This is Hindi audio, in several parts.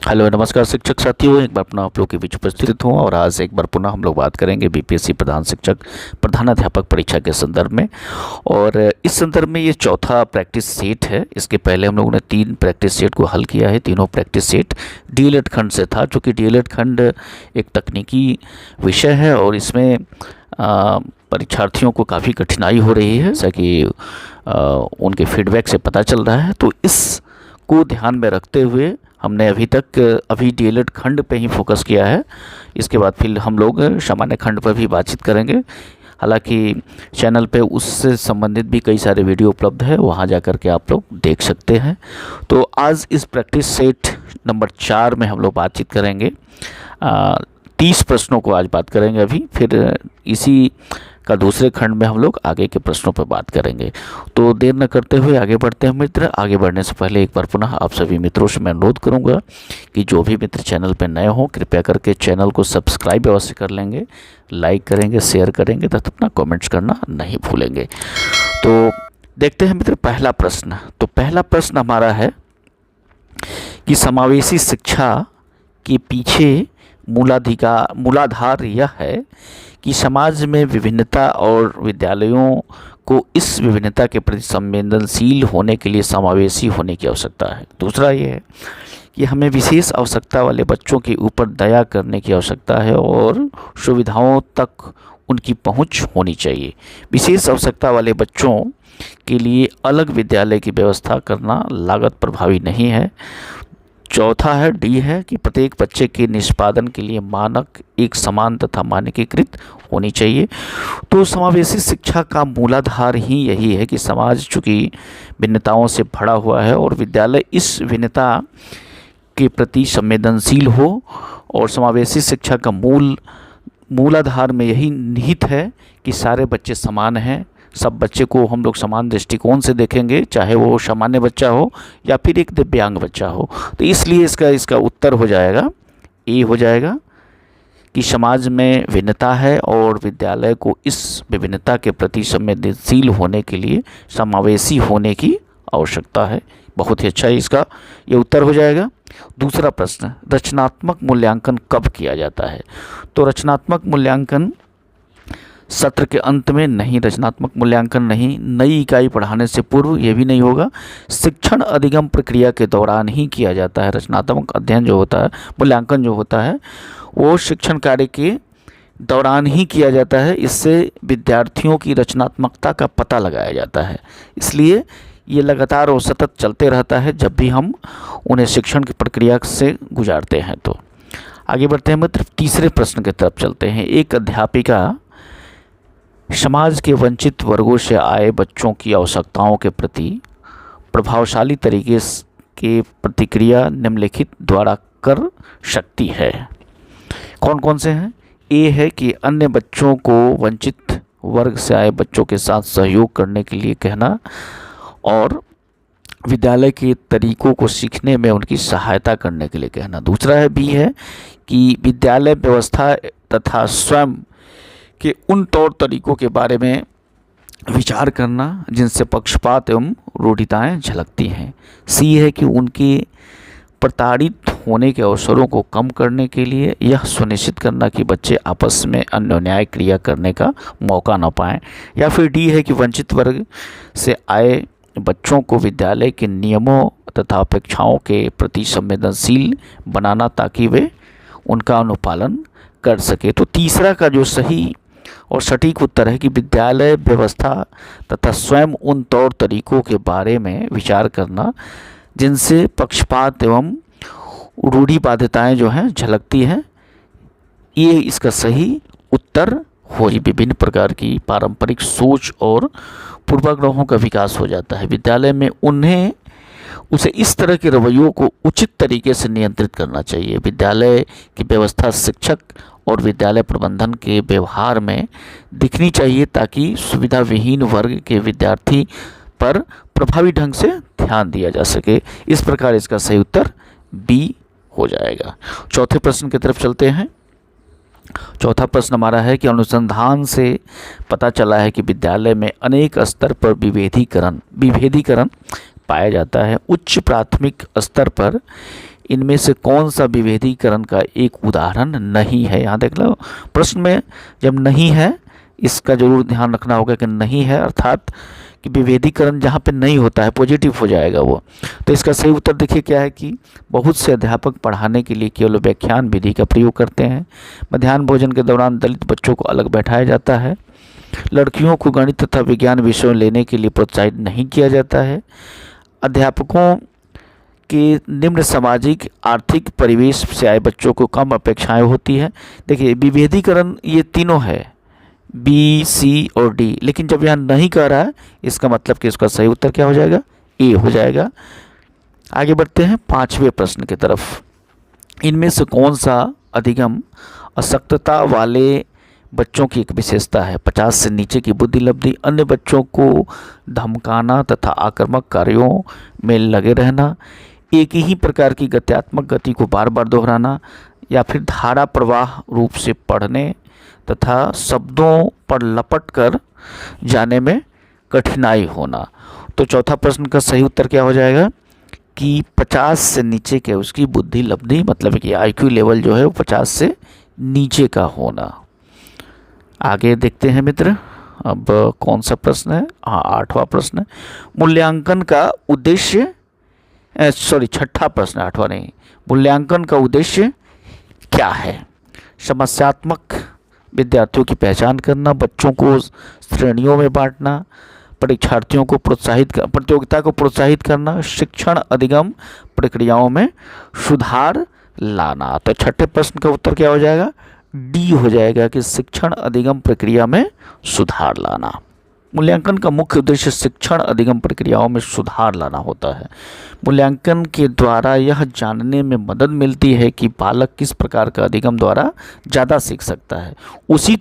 हेलो नमस्कार शिक्षक साथियों, एक बार पुनः आप लोग के बीच उपस्थित हूँ और आज एक बार पुनः हम लोग बात करेंगे बीपीएससी प्रधान शिक्षक प्रधानाध्यापक परीक्षा के संदर्भ में। और इस संदर्भ में ये चौथा प्रैक्टिस सेट है। इसके पहले हम लोगों ने 3 प्रैक्टिस सेट को हल किया है। तीनों प्रैक्टिस सेट डीएलएड खंड से था, चूँकि डीएलएड खंड एक तकनीकी विषय है और इसमें परीक्षार्थियों को काफ़ी कठिनाई हो रही है, जैसा कि उनके फीडबैक से पता चल रहा है। तो इसको ध्यान में रखते हुए हमने अभी डीएलएड खंड पे ही फोकस किया है। इसके बाद फिर हम लोग सामान्य खंड पर भी बातचीत करेंगे। हालांकि चैनल पे उससे संबंधित भी कई सारे वीडियो उपलब्ध है, वहाँ जा कर के आप लोग देख सकते हैं। तो आज इस प्रैक्टिस सेट नंबर 4 में हम लोग बातचीत करेंगे। 30 प्रश्नों को आज बात करेंगे अभी, फिर इसी का दूसरे खंड में हम लोग आगे के प्रश्नों पर बात करेंगे। तो देर न करते हुए आगे बढ़ते हैं मित्र। आगे बढ़ने से पहले एक बार पुनः आप सभी मित्रों से मैं अनुरोध करूंगा कि जो भी मित्र चैनल पर नए हों कृपया करके चैनल को सब्सक्राइब अवश्य कर लेंगे, लाइक करेंगे, शेयर करेंगे तथा अपना कमेंट्स करना नहीं भूलेंगे। तो देखते हैं मित्र पहला प्रश्न। तो पहला प्रश्न हमारा है कि समावेशी शिक्षा के पीछे मूलाधार यह है कि समाज में विभिन्नता और विद्यालयों को इस विभिन्नता के प्रति संवेदनशील होने के लिए समावेशी होने की आवश्यकता है। दूसरा ये है कि हमें विशेष आवश्यकता वाले बच्चों के ऊपर दया करने की आवश्यकता है और सुविधाओं तक उनकी पहुंच होनी चाहिए। विशेष आवश्यकता वाले बच्चों के लिए अलग विद्यालय की व्यवस्था करना लागत प्रभावी नहीं है। चौथा है डी है कि प्रत्येक बच्चे के निष्पादन के लिए मानक एक समान तथा मानकीकृत होनी चाहिए। तो समावेशी शिक्षा का मूलाधार ही यही है कि समाज चूँकि भिन्नताओं से भरा हुआ है और विद्यालय इस भिन्नता के प्रति संवेदनशील हो, और समावेशी शिक्षा का मूलाधार में यही निहित है कि सारे बच्चे समान हैं। सब बच्चे को हम लोग समान दृष्टिकोण से देखेंगे, चाहे वो सामान्य बच्चा हो या फिर एक दिव्यांग बच्चा हो। तो इसलिए इसका उत्तर हो जाएगा ए हो जाएगा कि समाज में भिन्नता है और विद्यालय को इस विभिन्नता के प्रति संवेदनशील होने के लिए समावेशी होने की आवश्यकता है। बहुत ही अच्छा, इसका ये उत्तर हो जाएगा। दूसरा प्रश्न, रचनात्मक मूल्यांकन कब किया जाता है? तो रचनात्मक मूल्यांकन सत्र के अंत में नहीं, रचनात्मक मूल्यांकन नहीं, नई इकाई पढ़ाने से पूर्व ये भी नहीं होगा। शिक्षण अधिगम प्रक्रिया के दौरान ही किया जाता है। रचनात्मक अध्ययन जो होता है, मूल्यांकन जो होता है, वो शिक्षण कार्य के दौरान ही किया जाता है। इससे विद्यार्थियों की रचनात्मकता का पता लगाया जाता है। इसलिए ये लगातार और सतत चलते रहता है जब भी हम उन्हें शिक्षण की प्रक्रिया से गुजारते हैं। तो आगे बढ़ते हैं मित्र, तीसरे प्रश्न की तरफ चलते हैं। एक अध्यापिका समाज के वंचित वर्गों से आए बच्चों की आवश्यकताओं के प्रति प्रभावशाली तरीके के प्रतिक्रिया निम्नलिखित द्वारा कर सकती है। कौन कौन से हैं? ए है कि अन्य बच्चों को वंचित वर्ग से आए बच्चों के साथ सहयोग करने के लिए कहना और विद्यालय के तरीकों को सीखने में उनकी सहायता करने के लिए कहना। दूसरा है बी है कि विद्यालय व्यवस्था तथा स्वयं कि उन तौर तरीकों के बारे में विचार करना जिनसे पक्षपात एवं रूढ़िताएं झलकती हैं। सी है कि उनके प्रताड़ित होने के अवसरों को कम करने के लिए यह सुनिश्चित करना कि बच्चे आपस में अन्योन्याय क्रिया करने का मौका न पाएं। या फिर डी है कि वंचित वर्ग से आए बच्चों को विद्यालय के नियमों तथा अपेक्षाओं के प्रति संवेदनशील बनाना ताकि वे उनका अनुपालन कर सके। तो तीसरा का जो सही और सटीक उत्तर है कि विद्यालय व्यवस्था तथा स्वयं उन तौर तरीकों के बारे में विचार करना जिनसे पक्षपात एवं रूढ़ि बाध्यताएं जो हैं झलकती हैं, ये इसका सही उत्तर हो। विभिन्न प्रकार की पारंपरिक सोच और पूर्वाग्रहों का विकास हो जाता है। विद्यालय में उसे इस तरह के रवैयों को उचित तरीके से नियंत्रित करना चाहिए। विद्यालय की व्यवस्था शिक्षक और विद्यालय प्रबंधन के व्यवहार में दिखनी चाहिए ताकि सुविधा विहीन वर्ग के विद्यार्थी पर प्रभावी ढंग से ध्यान दिया जा सके। इस प्रकार इसका सही उत्तर बी हो जाएगा। चौथे प्रश्न की तरफ चलते हैं। चौथा प्रश्न हमारा है कि अनुसंधान से पता चला है कि विद्यालय में अनेक स्तर पर विभेदीकरण पाया जाता है। उच्च प्राथमिक स्तर पर इनमें से कौन सा विभेदीकरण का एक उदाहरण नहीं है। यहाँ देख लो प्रश्न में जब नहीं है इसका जरूर ध्यान रखना होगा कि नहीं है अर्थात कि विभेदीकरण जहाँ पे नहीं होता है पॉजिटिव हो जाएगा वो। तो इसका सही उत्तर देखिए क्या है कि बहुत से अध्यापक पढ़ाने के लिए केवल व्याख्यान विधि का प्रयोग करते हैं। मध्याह्न भोजन के दौरान दलित बच्चों को अलग बैठाया जाता है। लड़कियों को गणित तथा विज्ञान विषयों लेने के लिए प्रोत्साहित नहीं किया जाता है। अध्यापकों के निम्न सामाजिक आर्थिक परिवेश से आए बच्चों को कम अपेक्षाएं होती है। देखिए विभेदीकरण ये तीनों है बी, सी और डी, लेकिन जब यहाँ नहीं कह रहा है इसका मतलब कि इसका सही उत्तर क्या हो जाएगा, ए हो जाएगा। आगे बढ़ते हैं 5वें प्रश्न की तरफ। इनमें से कौन सा अधिगम अशक्तता वाले बच्चों की एक विशेषता है। 50 से नीचे की बुद्धि लब्धि, अन्य बच्चों को धमकाना तथा आक्रामक कार्यों में लगे रहना, एक ही प्रकार की गत्यात्मक गति को बार बार दोहराना, या फिर धारा प्रवाह रूप से पढ़ने तथा शब्दों पर लपट कर जाने में कठिनाई होना। तो चौथा प्रश्न का सही उत्तर क्या हो जाएगा कि 50 से नीचे के उसकी बुद्धि लब्धि, मतलब कि आईक्यू लेवल जो है वो 50 से नीचे का होना। आगे देखते हैं मित्र, अब कौन सा प्रश्न है, हाँ 8वां प्रश्न है। मूल्यांकन का उद्देश्य, छठा प्रश्न, 8वां नहीं, मूल्यांकन का उद्देश्य क्या है। समस्यात्मक विद्यार्थियों की पहचान करना, बच्चों को श्रेणियों में बांटना, परीक्षार्थियों को प्रतियोगिता को प्रोत्साहित करना, शिक्षण अधिगम प्रक्रियाओं में सुधार लाना। तो छठे प्रश्न का उत्तर क्या हो जाएगा, डी हो जाएगा कि शिक्षण अधिगम प्रक्रिया में सुधार लाना। मूल्यांकन का मुख्य उद्देश्य शिक्षण अधिगम प्रक्रियाओं में सुधार लाना होता है। मूल्यांकन के द्वारा यह जानने में मदद मिलती है कि बालक किस प्रकार का अधिगम द्वारा ज़्यादा सीख सकता है, उसी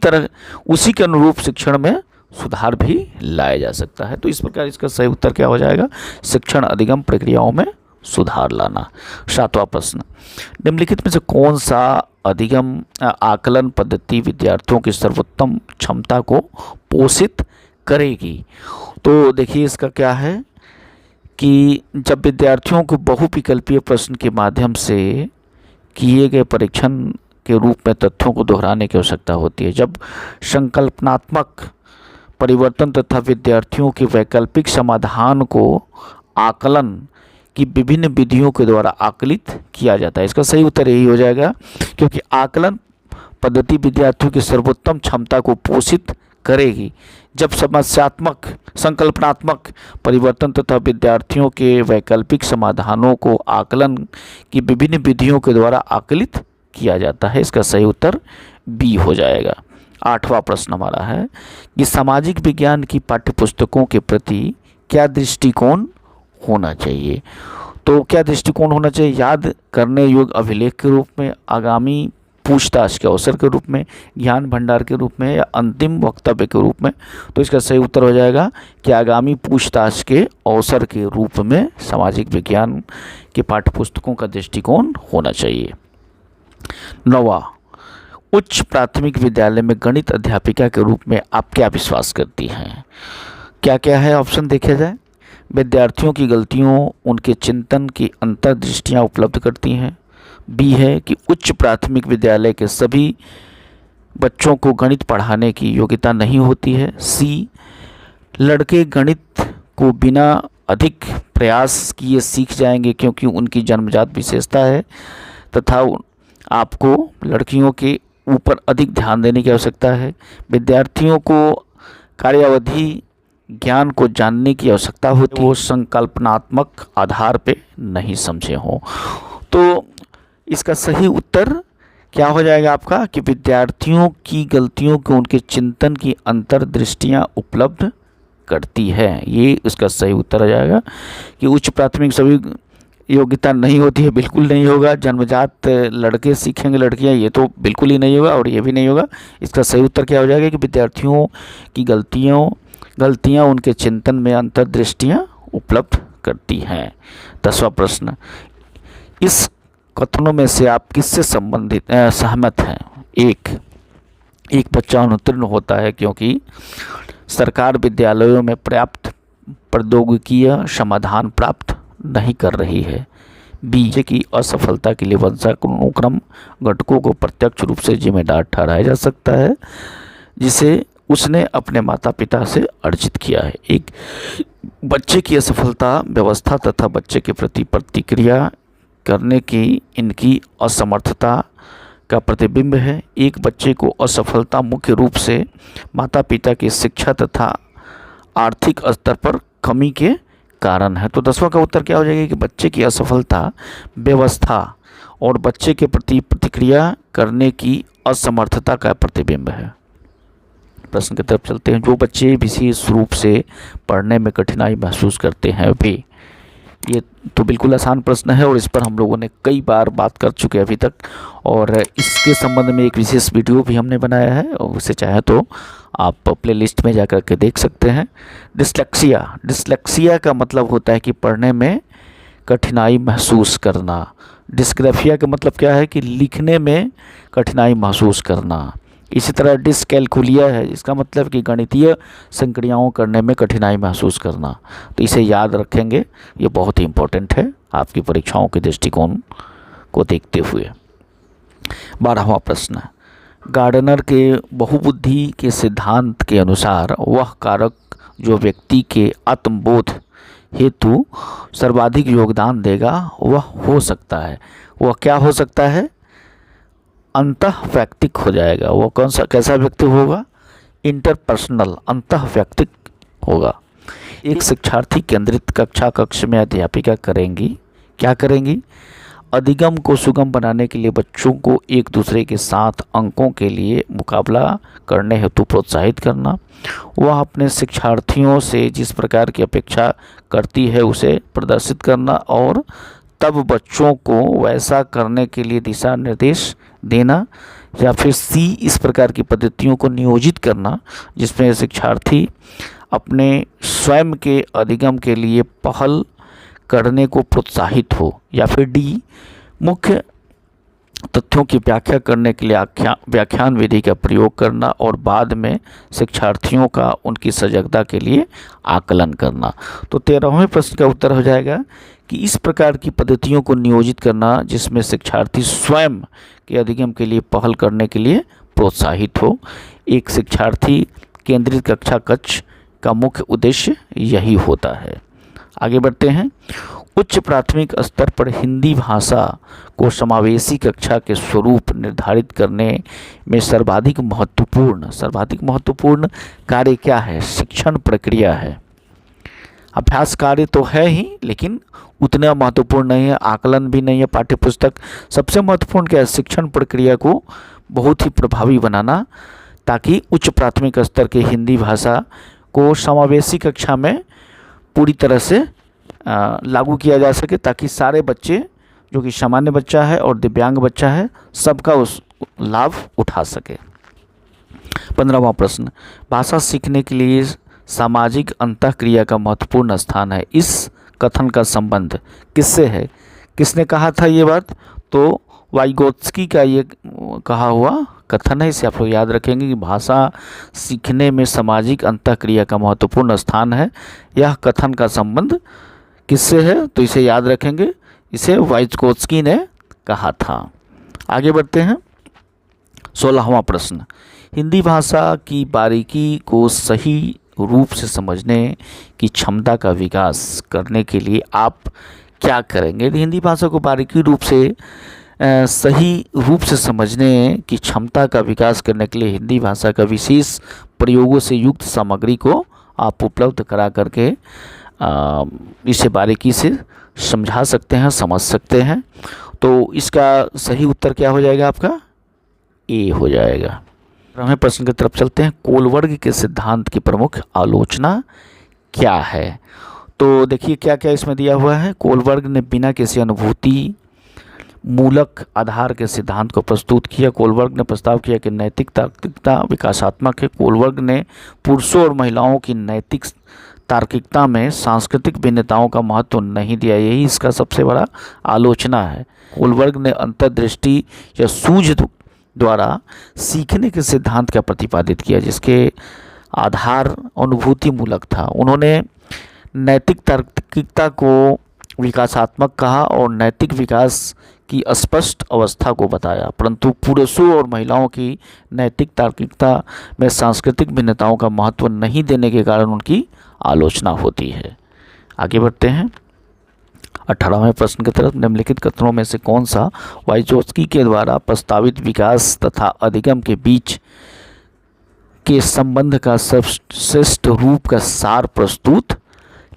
के अनुरूप शिक्षण में सुधार भी लाया जा सकता है। तो इस प्रकार इसका सही उत्तर क्या हो जाएगा, शिक्षण अधिगम प्रक्रियाओं में सुधार लाना। 7वां प्रश्न, निम्नलिखित में से कौन सा अधिगम आकलन पद्धति विद्यार्थियों की सर्वोत्तम क्षमता को पोषित करेगी। तो देखिए इसका क्या है कि जब विद्यार्थियों को बहुविकल्पीय प्रश्न के माध्यम से किए गए परीक्षण के रूप में तथ्यों को दोहराने की आवश्यकता होती है, जब संकल्पनात्मक परिवर्तन तथा विद्यार्थियों के वैकल्पिक समाधान को आकलन की विभिन्न विधियों के द्वारा आकलित किया जाता है। इसका सही उत्तर यही हो जाएगा, क्योंकि आकलन पद्धति विद्यार्थियों की सर्वोत्तम क्षमता को पोषित करेगी जब समस्यात्मक संकल्पनात्मक परिवर्तन तथा विद्यार्थियों के वैकल्पिक समाधानों को आकलन की विभिन्न विधियों के द्वारा आकलित किया जाता है। इसका सही उत्तर बी हो जाएगा। 8वां प्रश्न हमारा है कि सामाजिक विज्ञान की पाठ्यपुस्तकों के प्रति क्या दृष्टिकोण होना चाहिए। तो क्या दृष्टिकोण होना चाहिए, याद करने योग्य अभिलेख के रूप में, आगामी पूछताछ के अवसर के रूप में, ज्ञान भंडार के रूप में, या अंतिम वक्तव्य के रूप में। तो इसका सही उत्तर हो जाएगा कि आगामी पूछताछ के अवसर के रूप में सामाजिक विज्ञान के पाठ्यपुस्तकों का दृष्टिकोण होना चाहिए। 9वां, उच्च प्राथमिक विद्यालय में गणित अध्यापिका के रूप में आप क्या विश्वास करती हैं। क्या क्या है ऑप्शन देखे जाए। विद्यार्थियों की गलतियों उनके चिंतन की अंतर्दृष्टियाँ उपलब्ध करती हैं। बी है कि उच्च प्राथमिक विद्यालय के सभी बच्चों को गणित पढ़ाने की योग्यता नहीं होती है। सी, लड़के गणित को बिना अधिक प्रयास किए सीख जाएंगे क्योंकि उनकी जन्मजात विशेषता है तथा आपको लड़कियों के ऊपर अधिक ध्यान देने की आवश्यकता है। विद्यार्थियों को कार्यावधि ज्ञान को जानने की आवश्यकता होती है, वो संकल्पनात्मक आधार पे नहीं समझे हों। तो इसका सही उत्तर क्या हो जाएगा आपका कि विद्यार्थियों की गलतियों को उनके चिंतन की अंतर्दृष्टियाँ उपलब्ध करती है। ये इसका सही उत्तर आ जाएगा कि उच्च प्राथमिक सभी योग्यता नहीं होती है, बिल्कुल नहीं होगा। जन्मजात लड़के सीखेंगे लड़कियां, ये तो बिल्कुल ही नहीं होगा, और ये भी नहीं होगा। इसका सही उत्तर क्या हो जाएगा कि विद्यार्थियों की गलतियां उनके चिंतन में अंतर्दृष्टियां उपलब्ध करती हैं। 10वां प्रश्न, इस कथनों में से आप किससे सहमत हैं। एक बच्चा अनुत्तीर्ण होता है क्योंकि सरकार विद्यालयों में पर्याप्त प्रौद्योगिकीय समाधान प्राप्त नहीं कर रही है। बी, बच्चे की असफलता के लिए वंशानुक्रम घटकों को प्रत्यक्ष रूप से जिम्मेदार ठहराया जा सकता है जिसे उसने अपने माता पिता से अर्जित किया है। एक बच्चे की असफलता व्यवस्था तथा बच्चे के प्रति प्रतिक्रिया करने की इनकी असमर्थता का प्रतिबिंब है। एक बच्चे को असफलता मुख्य रूप से माता पिता की शिक्षा तथा आर्थिक स्तर पर कमी के कारण है। तो 10वां का उत्तर क्या हो जाएगा कि बच्चे की असफलता व्यवस्था और बच्चे के प्रति प्रतिक्रिया करने की असमर्थता का प्रतिबिंब है। प्रश्न की तरफ चलते हैं। जो बच्चे विशेष रूप से पढ़ने में कठिनाई महसूस करते हैं वे, ये तो बिल्कुल आसान प्रश्न है और इस पर हम लोगों ने कई बार बात कर चुके हैं अभी तक, और इसके संबंध में एक विशेष वीडियो भी हमने बनाया है और उसे चाहे तो आप प्लेलिस्ट में जाकर के देख सकते हैं। डिस्लेक्सिया का मतलब होता है कि पढ़ने में कठिनाई महसूस करना। डिस्ग्राफिया का मतलब क्या है कि लिखने में कठिनाई महसूस करना। इसी तरह डिसकैलकुलिया है, इसका मतलब कि गणितीय संक्रियाओं करने में कठिनाई महसूस करना। तो इसे याद रखेंगे, ये बहुत ही इम्पोर्टेंट है आपकी परीक्षाओं के दृष्टिकोण को देखते हुए। 12वां प्रश्न, गार्डनर के बहुबुद्धि के सिद्धांत के अनुसार वह कारक जो व्यक्ति के आत्मबोध हेतु सर्वाधिक योगदान देगा वह हो सकता है, वह क्या हो सकता है? अंतःवैयक्तिक हो जाएगा। वो कौन सा कैसा व्यक्ति होगा? इंटरपर्सनल, अंतःवैयक्तिक होगा। एक शिक्षार्थी केंद्रित कक्ष में अध्यापिका करेंगी, क्या करेंगी? अधिगम को सुगम बनाने के लिए बच्चों को एक दूसरे के साथ अंकों के लिए मुकाबला करने हेतु प्रोत्साहित करना। वह अपने शिक्षार्थियों से जिस प्रकार की अपेक्षा करती है उसे प्रदर्शित करना और तब बच्चों को वैसा करने के लिए दिशा निर्देश देना। या फिर सी, इस प्रकार की पद्धतियों को नियोजित करना जिसमें शिक्षार्थी अपने स्वयं के अधिगम के लिए पहल करने को प्रोत्साहित हो। या फिर डी, मुख्य तथ्यों की व्याख्या करने के लिए व्याख्यान विधि का प्रयोग करना और बाद में शिक्षार्थियों का उनकी सजगता के लिए आकलन करना। तो 13वें प्रश्न का उत्तर हो जाएगा कि इस प्रकार की पद्धतियों को नियोजित करना जिसमें शिक्षार्थी स्वयं के अधिगम के लिए पहल करने के लिए प्रोत्साहित हो। एक शिक्षार्थी केंद्रित कक्ष का मुख्य उद्देश्य यही होता है। आगे बढ़ते हैं। उच्च प्राथमिक स्तर पर हिंदी भाषा को समावेशी कक्षा के स्वरूप निर्धारित करने में सर्वाधिक महत्वपूर्ण कार्य क्या है? शिक्षण प्रक्रिया है। अभ्यास कार्य तो है ही लेकिन उतना महत्वपूर्ण नहीं है, आकलन भी नहीं है, पाठ्यपुस्तक। सबसे महत्वपूर्ण क्या है? शिक्षण प्रक्रिया को बहुत ही प्रभावी बनाना ताकि उच्च प्राथमिक स्तर के हिंदी भाषा को समावेशी कक्षा में पूरी तरह से लागू किया जा सके ताकि सारे बच्चे, जो कि सामान्य बच्चा है और दिव्यांग बच्चा है, सबका उस लाभ उठा सके। 15वां प्रश्न, भाषा सीखने के लिए सामाजिक अंतःक्रिया का महत्वपूर्ण स्थान है। इस कथन का संबंध किससे है? किसने कहा था ये बात? तो वाइगोत्स्की का ये कहा हुआ कथन है। इसे आप लोग याद रखेंगे कि भाषा सीखने में सामाजिक अंतःक्रिया का महत्वपूर्ण स्थान है। यह कथन का संबंध किससे है? तो इसे याद रखेंगे, इसे वाइगोत्स्की ने कहा था। आगे बढ़ते हैं। 16वां प्रश्न, हिंदी भाषा की बारीकी को सही रूप से समझने की क्षमता का विकास करने के लिए आप क्या करेंगे? हिंदी भाषा को बारीकी रूप से सही रूप से समझने की क्षमता का विकास करने के लिए हिंदी भाषा का विशेष प्रयोगों से युक्त सामग्री को आप उपलब्ध करा करके इसे बारीकी से समझा सकते हैं, समझ सकते हैं। तो इसका सही उत्तर क्या हो जाएगा आपका? ए हो जाएगा। हमें प्रश्न की तरफ चलते हैं। कोलवर्ग के सिद्धांत की प्रमुख आलोचना क्या है? तो देखिए क्या क्या इसमें दिया हुआ है। कोलवर्ग ने बिना किसी अनुभूति मूलक आधार के सिद्धांत को प्रस्तुत किया। कोलवर्ग ने प्रस्ताव किया कि नैतिक तार्किकता विकासात्मक है। कोलवर्ग ने पुरुषों और महिलाओं की नैतिक तार्किकता में सांस्कृतिक भिन्नताओं का महत्व नहीं दिया, यही इसका सबसे बड़ा आलोचना है। कोलवर्ग ने अंतर्दृष्टि या सूझ द्वारा सीखने के सिद्धांत का प्रतिपादित किया जिसके आधार अनुभूति मूलक था। उन्होंने नैतिक तार्किकता को विकासात्मक कहा और नैतिक विकास की स्पष्ट अवस्था को बताया, परंतु पुरुषों और महिलाओं की नैतिक तार्किकता में सांस्कृतिक भिन्नताओं का महत्व नहीं देने के कारण उनकी आलोचना होती है। आगे बढ़ते हैं 18वें प्रश्न की तरफ। निम्नलिखित कथनों में से कौन सा वाइजोत्स्की के द्वारा प्रस्तावित विकास तथा अधिगम के बीच के संबंध का सर्वश्रेष्ठ रूप का सार प्रस्तुत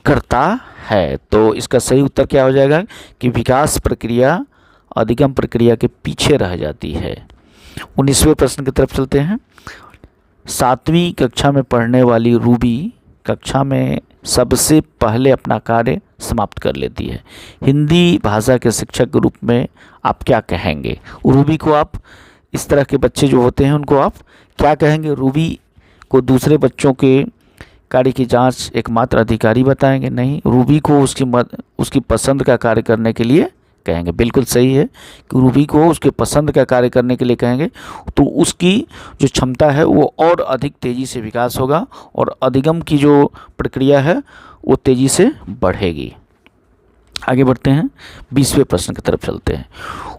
करता है? तो इसका सही उत्तर क्या हो जाएगा कि विकास प्रक्रिया अधिगम प्रक्रिया के पीछे रह जाती है। 19वें प्रश्न की तरफ चलते हैं। 7वीं कक्षा में पढ़ने वाली रूबी कक्षा में सबसे पहले अपना कार्य समाप्त कर लेती है। हिंदी भाषा के शिक्षक के रूप में आप क्या कहेंगे? रूबी को आप, इस तरह के बच्चे जो होते हैं उनको आप क्या कहेंगे? रूबी को दूसरे बच्चों के कार्य की जांच एकमात्र अधिकारी बताएंगे? नहीं, रूबी को उसकी पसंद का कार्य करने के लिए कहेंगे। बिल्कुल सही है कि रूबी को उसके पसंद का कार्य करने के लिए कहेंगे, तो उसकी जो क्षमता है वो और अधिक तेज़ी से विकास होगा और अधिगम की जो प्रक्रिया है वो तेज़ी से बढ़ेगी। आगे बढ़ते हैं 20वें प्रश्न की तरफ चलते हैं।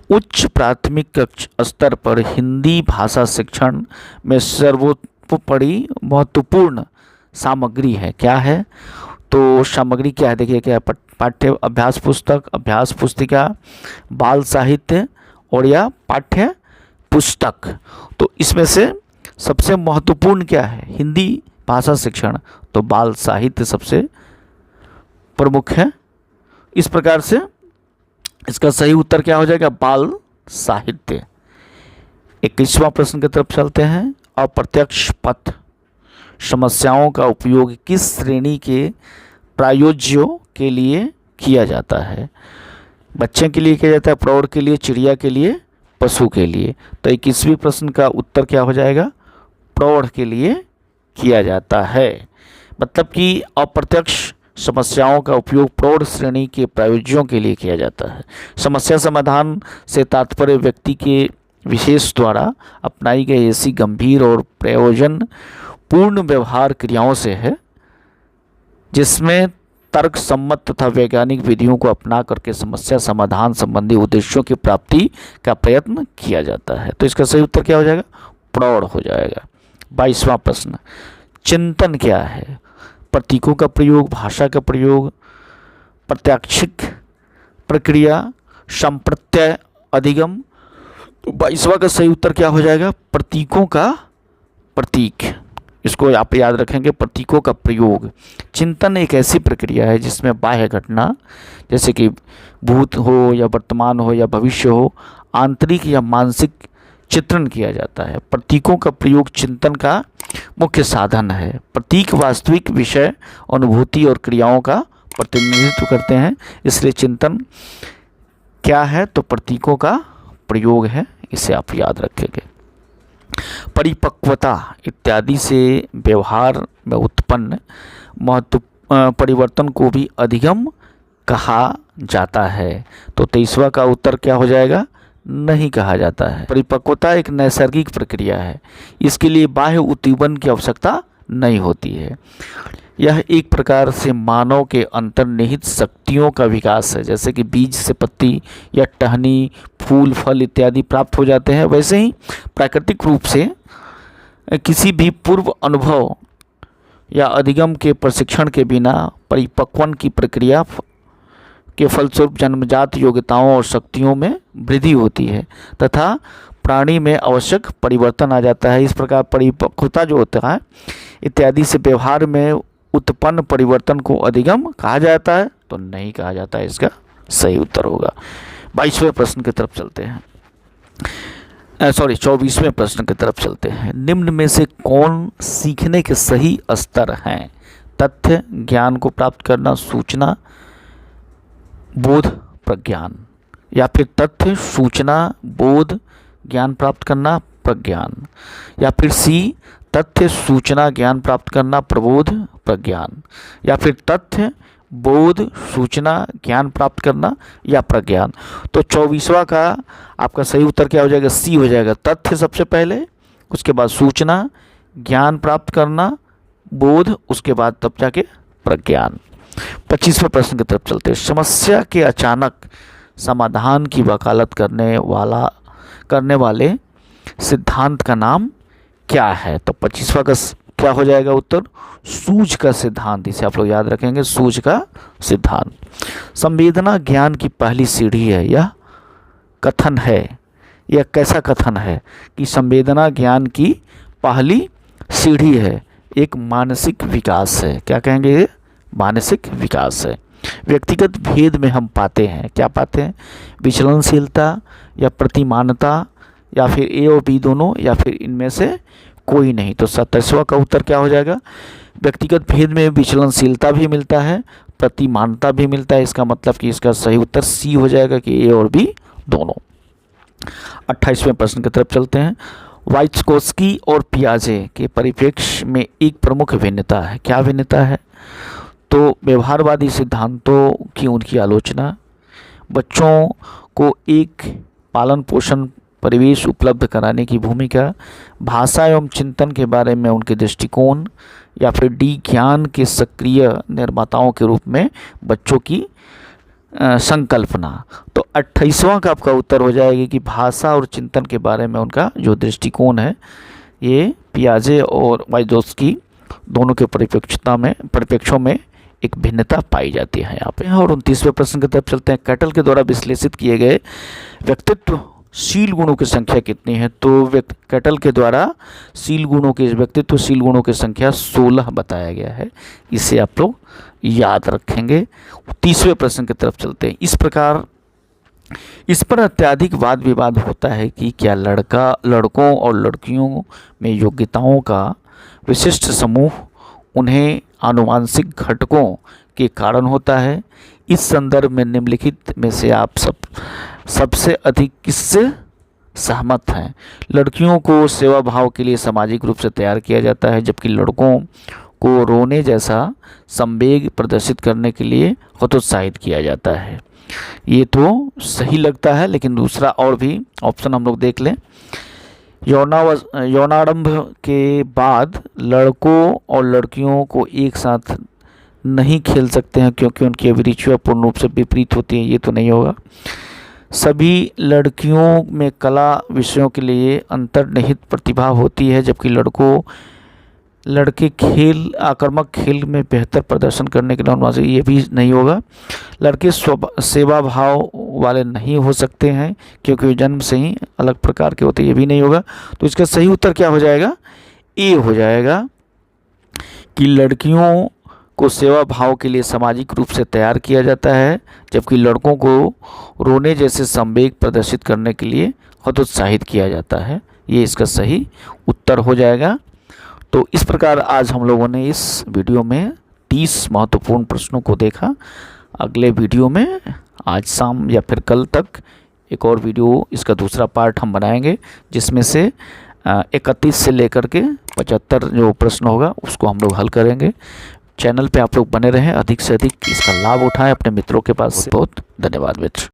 उच्च प्राथमिक स्तर पर हिंदी भाषा शिक्षण में सर्वोपरि महत्वपूर्ण सामग्री है, क्या है? तो सामग्री क्या है? देखिए क्या है, पाठ्य अभ्यास पुस्तक, अभ्यास पुस्तिका, बाल साहित्य और या पाठ्य पुस्तक। तो इसमें से सबसे महत्वपूर्ण क्या है हिंदी भाषा शिक्षण? तो बाल साहित्य सबसे प्रमुख है। इस प्रकार से इसका सही उत्तर क्या हो जाएगा? बाल साहित्य। 21वां प्रश्न की तरफ चलते हैं। अप्रत्यक्ष पथ समस्याओं का उपयोग किस श्रेणी के प्रायोज्यों के लिए किया जाता है? बच्चे के लिए किया जाता है, प्रौढ़ के लिए, चिड़िया के लिए, पशु के लिए। तो 21वें प्रश्न का उत्तर क्या हो जाएगा? प्रौढ़ के लिए किया जाता है। मतलब कि अप्रत्यक्ष समस्याओं का उपयोग प्रौढ़ श्रेणी के प्रायोज्यों के लिए किया जाता है। समस्या समाधान से तात्पर्य व्यक्ति के विशेष द्वारा अपनाई गई ऐसी गंभीर और प्रयोजन पूर्ण व्यवहार क्रियाओं से है जिसमें तर्क सम्मत तथा वैज्ञानिक विधियों को अपना करके समस्या समाधान संबंधी उद्देश्यों की प्राप्ति का प्रयत्न किया जाता है। तो इसका सही उत्तर क्या हो जाएगा? प्रौढ़ हो जाएगा। 22वां प्रश्न। चिंतन क्या है? प्रतीकों का प्रयोग, भाषा का प्रयोग, प्रत्याक्षिक प्रक्रिया, संप्रत्यय, अधिगम। तो 22वां का सही उत्तर क्या हो जाएगा? प्रतीकों का प्रतीक। इसको आप याद रखेंगे, प्रतीकों का प्रयोग। चिंतन एक ऐसी प्रक्रिया है जिसमें बाह्य घटना जैसे कि भूत हो या वर्तमान हो या भविष्य हो, आंतरिक या मानसिक चित्रण किया जाता है। प्रतीकों का प्रयोग चिंतन का मुख्य साधन है। प्रतीक वास्तविक विषय, अनुभूति और क्रियाओं का प्रतिनिधित्व करते हैं, इसलिए चिंतन क्या है? तो प्रतीकों का प्रयोग है, इसे आप याद रखेंगे। परिपक्वता इत्यादि से व्यवहार में उत्पन्न परिवर्तन को भी अधिगम कहा जाता है। तो 23वां का उत्तर क्या हो जाएगा? नहीं कहा जाता है। परिपक्वता एक नैसर्गिक प्रक्रिया है, इसके लिए बाह्य उत्तीवन की आवश्यकता नहीं होती है। यह एक प्रकार से मानव के अंतर्निहित शक्तियों का विकास है। जैसे कि बीज से पत्ती या टहनी, फूल, फल इत्यादि प्राप्त हो जाते हैं, वैसे ही प्राकृतिक रूप से किसी भी पूर्व अनुभव या अधिगम के प्रशिक्षण के बिना परिपक्वन की प्रक्रिया के फलस्वरूप जन्मजात योग्यताओं और शक्तियों में वृद्धि होती है तथा प्राणी में आवश्यक परिवर्तन आ जाता है। इस प्रकार परिपक्वता जो होता है इत्यादि से व्यवहार में उत्पन्न परिवर्तन को अधिगम कहा जाता है? तो नहीं कहा जाता है, इसका सही उत्तर होगा। 22वें प्रश्न की तरफ चलते हैं। 24वें प्रश्न की तरफ चलते हैं। निम्न में से कौन सीखने के सही स्तर हैं? तथ्य, ज्ञान को प्राप्त करना, सूचना, बोध, प्रज्ञान। या फिर तथ्य, सूचना, बोध, ज्ञान प्राप्त करना, प्रज्ञान। या फिर सी, तथ्य, सूचना, ज्ञान प्राप्त करना, प्रबोध, प्रज्ञान। या फिर तथ्य, बोध, सूचना, ज्ञान प्राप्त करना या प्रज्ञान। तो 24वां का आपका सही उत्तर क्या हो जाएगा? सी हो जाएगा। तथ्य सबसे पहले, उसके बाद सूचना, ज्ञान प्राप्त करना, बोध, उसके बाद तब जाके प्रज्ञान। 25वें प्रश्न की तरफ चलते हैं। समस्या के अचानक समाधान की वकालत करने वाले सिद्धांत का नाम क्या है? तो 25वां का क्या हो जाएगा उत्तर? सूझ का सिद्धांत। इसे आप लोग याद रखेंगे, सूझ का सिद्धांत। संवेदना ज्ञान की पहली सीढ़ी है, यह कथन है, यह कैसा कथन है कि संवेदना ज्ञान की पहली सीढ़ी है, एक मानसिक विकास है। क्या कहेंगे? ये मानसिक विकास है। व्यक्तिगत भेद में हम पाते हैं, क्या पाते हैं? विचलनशीलता या प्रतिमानता, या फिर ए और बी दोनों, या फिर इनमें से कोई नहीं। तो 27वां का उत्तर क्या हो जाएगा? व्यक्तिगत भेद में विचलनशीलता भी मिलता है, प्रतिमानता भी मिलता है। इसका मतलब कि इसका सही उत्तर सी हो जाएगा कि ए और बी दोनों। 28वें प्रश्न की तरफ चलते हैं। वाइट्सकोस्की और पियाजे के परिप्रेक्ष्य में एक प्रमुख भिन्नता है, क्या भिन्नता है? तो व्यवहारवादी सिद्धांतों की उनकी आलोचना, बच्चों को एक पालन पोषण परिवेश उपलब्ध कराने की भूमिका, भाषा एवं चिंतन के बारे में उनके दृष्टिकोण, या फिर डी ज्ञान के सक्रिय निर्माताओं के रूप में बच्चों की संकल्पना। तो 28वां का आपका उत्तर हो जाएगा कि भाषा और चिंतन के बारे में उनका जो दृष्टिकोण है, ये पियाजे और वाइट्सकोस्की दोनों के परिप्रेक्ष्यों में एक भिन्नता पाई जाती है यहाँ पे। और 29वें प्रश्न की तरफ चलते हैं। कैटल के द्वारा विश्लेषित किए गए व्यक्तित्वशील गुणों की संख्या कितनी है? तो कैटल के द्वारा व्यक्तित्वशील गुणों की संख्या 16 बताया गया है। इसे आप लोग याद रखेंगे। 30वें प्रश्न की तरफ चलते हैं। इस पर अत्यधिक वाद विवाद होता है कि क्या लड़कों और लड़कियों में योग्यताओं का विशिष्ट समूह उन्हें आनुवांशिक घटकों के कारण होता है। इस संदर्भ में निम्नलिखित में से आप सबसे अधिक किससे सहमत हैं? लड़कियों को सेवा भाव के लिए सामाजिक रूप से तैयार किया जाता है, जबकि लड़कों को रोने जैसा संवेग प्रदर्शित करने के लिए हतोत्साहित किया जाता है। ये तो सही लगता है, लेकिन दूसरा और भी ऑप्शन हम लोग देख लें। यौनारंभ के बाद लड़कों और लड़कियों को एक साथ नहीं खेल सकते हैं क्योंकि उनकी अभिरुचियां पूर्ण रूप से विपरीत होती हैं, ये तो नहीं होगा। सभी लड़कियों में कला विषयों के लिए अंतर्निहित प्रतिभा होती है, जबकि लड़के आक्रामक खेल में बेहतर प्रदर्शन करने के लिए अनुवांशिक, ये भी नहीं होगा। लड़के सेवा भाव वाले नहीं हो सकते हैं क्योंकि वे जन्म से ही अलग प्रकार के होते हैं, ये भी नहीं होगा। तो इसका सही उत्तर क्या हो जाएगा? ए हो जाएगा कि लड़कियों को सेवा भाव के लिए सामाजिक रूप से तैयार किया जाता है, जबकि लड़कों को रोने जैसे संवेग प्रदर्शित करने के लिए हतोत्साहित किया जाता है। ये इसका सही उत्तर हो जाएगा। तो इस प्रकार आज हम लोगों ने इस वीडियो में 30 महत्वपूर्ण प्रश्नों को देखा। अगले वीडियो में आज शाम या फिर कल तक एक और वीडियो, इसका दूसरा पार्ट हम बनाएंगे, जिसमें से 31 से लेकर के 75 जो प्रश्न होगा उसको हम लोग हल करेंगे। चैनल पे आप लोग बने रहें, अधिक से अधिक इसका लाभ उठाएं अपने मित्रों के पास। बहुत धन्यवाद मित्र।